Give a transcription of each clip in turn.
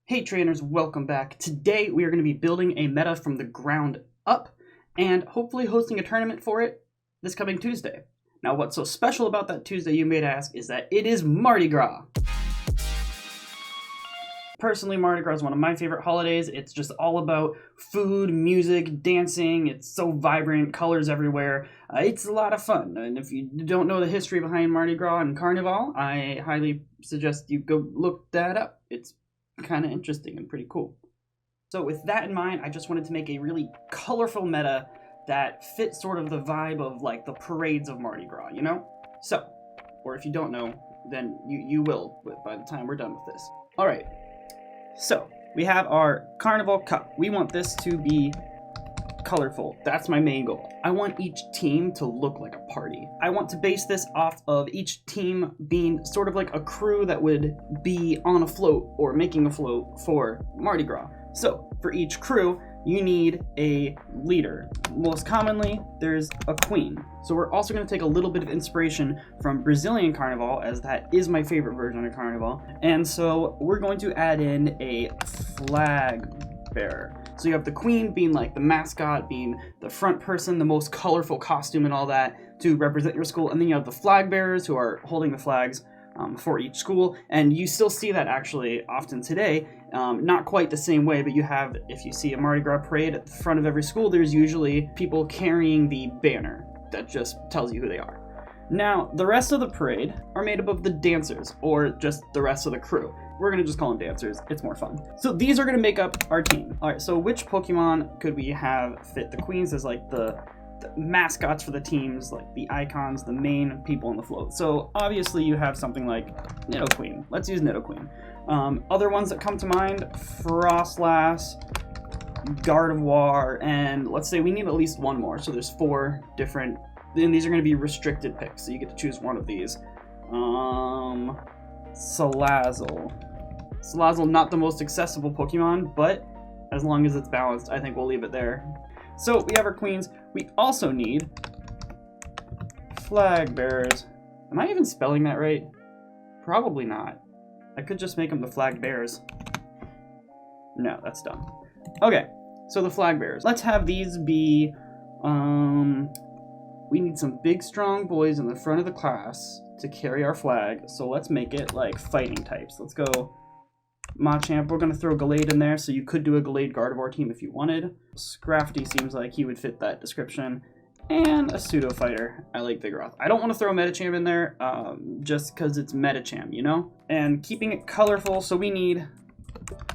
Hey trainers, welcome back. Today we are going to be building a meta from the ground up and hopefully hosting a tournament for it this coming Tuesday. Now what's so special about that Tuesday, you may ask, is that it is Mardi Gras. Personally, Mardi Gras is one of my favorite holidays. It's just all about food, music, dancing. It's so vibrant, colors everywhere. It's a lot of fun. And if you don't know the history behind Mardi Gras and Carnival, I highly suggest you go look that up. It's kind of interesting and pretty cool. So with that in mind, I just wanted to make a really colorful meta that fits sort of the vibe of like the parades of Mardi Gras, you know? So, or if you don't know, then you will by the time we're done with this. All right, so we have our Carnival Cup. We want this to be colorful. That's my main goal. I want each team to look like a party. I want to base this off of each team being sort of like a crew that would be on a float or making a float for Mardi Gras. So for each crew, you need a leader. Most commonly, there's a queen. So we're also going to take a little bit of inspiration from Brazilian Carnival, as that is my favorite version of Carnival. And so we're going to add in a flag bearer. So you have the queen being like the mascot, being the front person, the most colorful costume and all that to represent your school. And then you have the flag bearers who are holding the flags for each school. And you still see that actually often today. Not quite the same way, but you have, if you see a Mardi Gras parade at the front of every school, there's usually people carrying the banner that just tells you who they are. Now, the rest of the parade are made up of the dancers, or just the rest of the crew. We're going to just call them dancers. It's more fun. So these are going to make up our team. All right, so which Pokemon could we have fit the queens as like the mascots for the teams, like the icons, the main people on the float? So obviously you have something like Nidoqueen. Let's use Nidoqueen. Other ones that come to mind, Frostlass, Gardevoir, and let's say we need at least one more. So there's 4 different, and these are going to be restricted picks. So you get to choose one of these. Salazzle. Salazzle, not the most accessible Pokemon, but as long as it's balanced, I think we'll leave it there. So we have our queens. We also need flag bearers. Am I even spelling that right? Probably not. I could just make them the flag bearers. No, that's dumb. Okay, so the flag bearers. Let's have these be, we need some big, strong boys in the front of the class to carry our flag. So let's make it like fighting types. Let's go Machamp. We're going to throw Gallade in there, so you could do a Gallade Gardevoir team if you wanted. Scrafty seems like he would fit that description. And a pseudo fighter. I like Vigoroth. I don't want to throw Medicham in there just because it's Medicham, you know? And keeping it colorful, so we need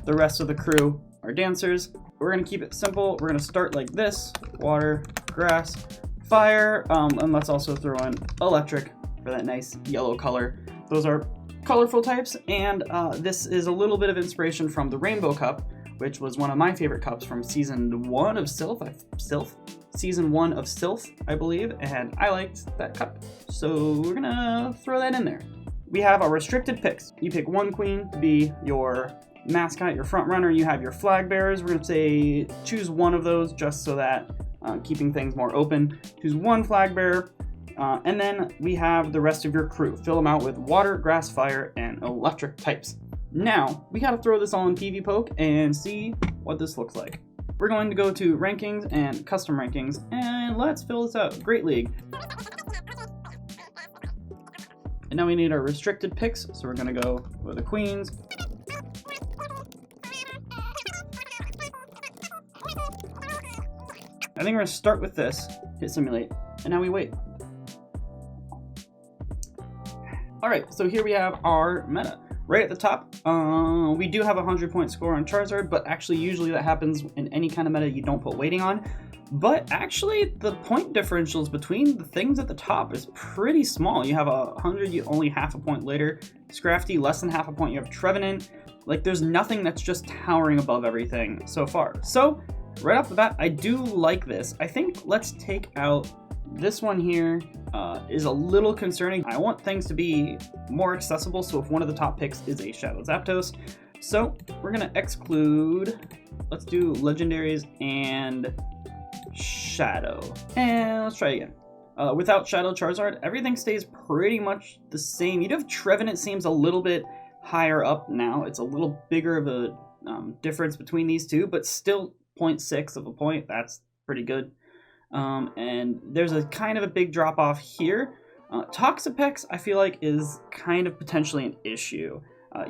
the rest of the crew, our dancers. We're going to keep it simple. We're going to start like this: water, grass, fire, and let's also throw in electric for that nice yellow color. Those are colorful types, and this is a little bit of inspiration from the Rainbow Cup, which was one of my favorite cups from season 1 of Season 1 of Sylph, I believe, and I liked that cup. So we're gonna throw that in there. We have our restricted picks. You pick one queen to be your mascot, your front runner. You have your flag bearers. We're gonna say choose one of those just so that keeping things more open. Choose one flag bearer. And then we have the rest of your crew. Fill them out with water, grass, fire, and electric types. Now, we gotta throw this all in PvPoke and see what this looks like. We're going to go to rankings and custom rankings, and let's fill this out. Great League. And now we need our restricted picks, so we're gonna go with the queens. I think we're gonna start with this, hit simulate, and now we wait. All right, so here we have our meta. Right at the top, we do have a 100-point score on Charizard, but actually usually that happens in any kind of meta you don't put weighting on. But actually, the point differentials between the things at the top is pretty small. You have 100, you only half a point later. Scrafty, less than half a point. You have Trevenant. Like, there's nothing that's just towering above everything so far. So, right off the bat, I do like this. I think let's take out this one here. Is a little concerning. I want things to be more accessible, so if one of the top picks is a Shadow Zapdos. So we're gonna exclude, let's do legendaries and Shadow. And let's try again. Without Shadow Charizard, everything stays pretty much the same. You do have Trevenant, seems a little bit higher up now. It's a little bigger of a difference between these two, but still 0.6 of a point. That's pretty good. And there's a kind of a big drop off here. Toxapex, I feel like, is kind of potentially an issue.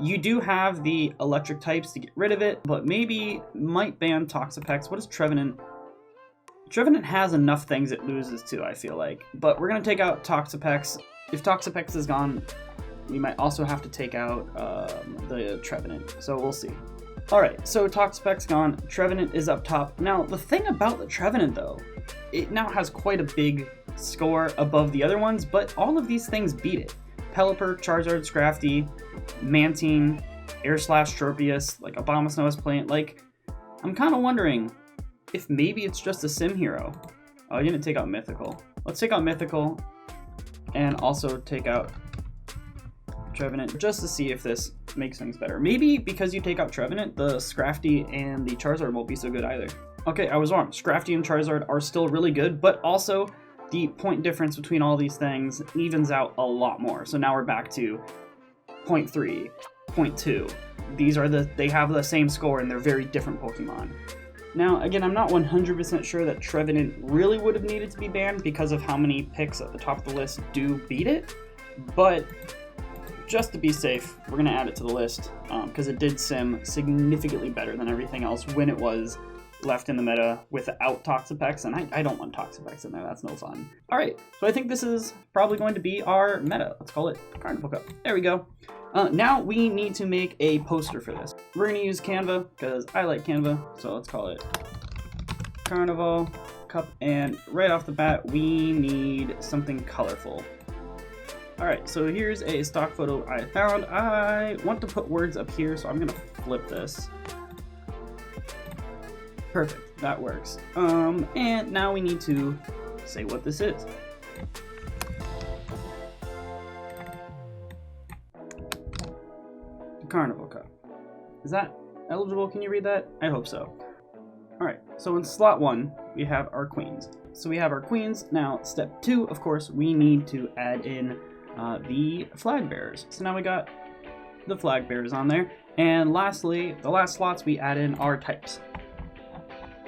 You do have the electric types to get rid of it, but maybe might ban Toxapex. What is Trevenant? Trevenant has enough things it loses to, I feel like. But we're going to take out Toxapex. If Toxapex is gone, we might also have to take out the Trevenant. So we'll see. Alright, so Toxapex gone. Trevenant is up top. Now, the thing about the Trevenant, though, it now has quite a big score above the other ones, but all of these things beat it. Pelipper, Charizard, Scrafty, Mantine, Air Slash, Tropius, like Abomasnow Plant. Like, I'm kind of wondering if maybe it's just a sim hero. Oh, I didn't take out Mythical. Let's take out Mythical and also take out Trevenant just to see if this makes things better. Maybe because you take out Trevenant, the Scrafty and the Charizard won't be so good either. Okay, I was wrong. Scrafty and Charizard are still really good, but also the point difference between all these things evens out a lot more. So now we're back to 0.3, 0.2. They have the same score and they're very different Pokemon. Now, again, I'm not 100% sure that Trevenant really would have needed to be banned because of how many picks at the top of the list do beat it, but just to be safe, we're going to add it to the list because it did sim significantly better than everything else when it was left in the meta without Toxapex, and I don't want Toxapex in there. That's no fun. All right, so I think this is probably going to be our meta. Let's call it Carnival Cup. There we go. Now we need to make a poster for this. We're going to use Canva because I like Canva, so let's call it Carnival Cup, and right off the bat, we need something colorful. Alright, so here's a stock photo I found. I want to put words up here, so I'm going to flip this. Perfect, that works. And now we need to say what this is. The Carnival Cup. Is that eligible? Can you read that? I hope so. Alright, so in slot 1, we have our queens. So we have our queens. Now, step 2, of course, we need to add in the flag bearers. So now we got the flag bearers on there. And lastly, the last slots, we add in our types.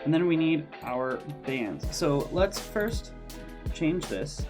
And then we need our bands. So let's first change this.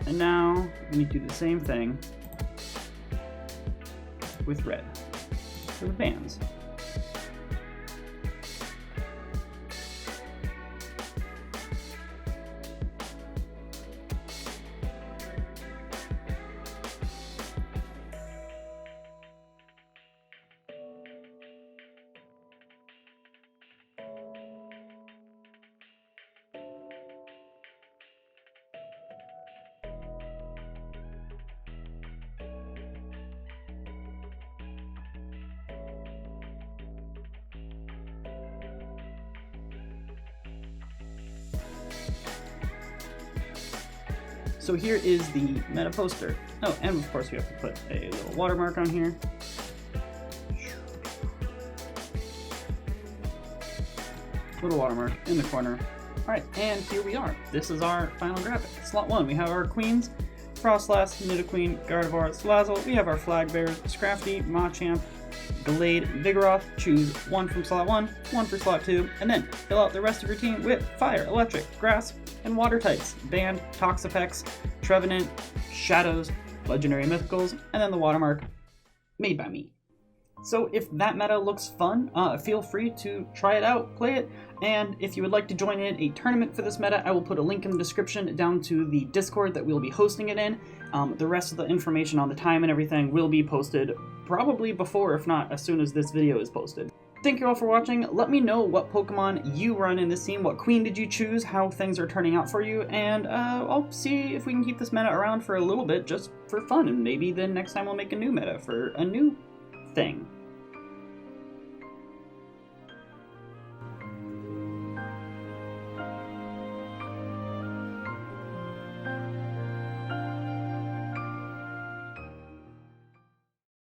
And now we need to do the same thing with red for the bands. So here is the meta poster. Oh, and of course we have to put a little watermark on here. Little watermark in the corner. Alright, and here we are. This is our final graphic. Slot 1, we have our queens, Frostlass, Nidoqueen, Gardevoir, Salazzle. We have our flag bearers, Scrafty, Machamp, Glade, Vigoroth. Choose one from slot 1, one for slot 2, and then fill out the rest of your team with Fire, Electric, Grass, and Water types. Band, Toxapex, Trevenant, Shadows, Legendary Mythicals, and then the watermark made by me. So if that meta looks fun, feel free to try it out, play it, and if you would like to join in a tournament for this meta, I will put a link in the description down to the Discord that we'll be hosting it in. The rest of the information on the time and everything will be posted probably before, if not as soon as this video is posted. Thank you all for watching. Let me know what Pokemon you run in this team, what queen did you choose, how things are turning out for you, and I'll see if we can keep this meta around for a little bit just for fun, and maybe then next time we'll make a new meta for a new thing.